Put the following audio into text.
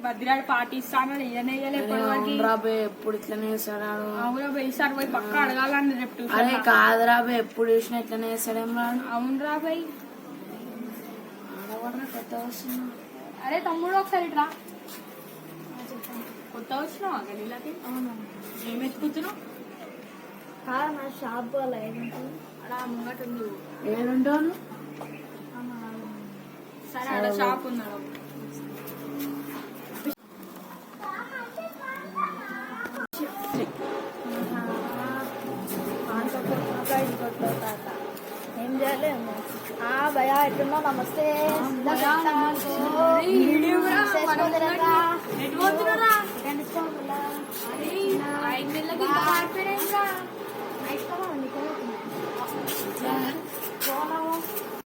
భద్రాడు పాటిస్తాను రాబే ఎప్పుడు ఇట్లనే వేస్తాడు. అవును ఈసారి పోయి పక్క అడగాలని రేపు. అరే కాదు రాబే ఎప్పుడు చూసినా ఇట్లనే వేస్తాడేం రాడు. అవును రాబాయ్ కొత్త వస్తున్నా. అరే తమ్ముడు ఒకసారి ఇట్రా. కొత్త వచ్చినావా గడిలకి? అవునా ఏం ఎత్తుకుతున్నావు? నా షాప్ అలా అలా ముంగట ఉంది. ఏడుంటాను సరే అక్కడ షాప్ ఉన్నాడు. ఏం చేయాలి భయా ఎట్లున్నావు? నమస్తే.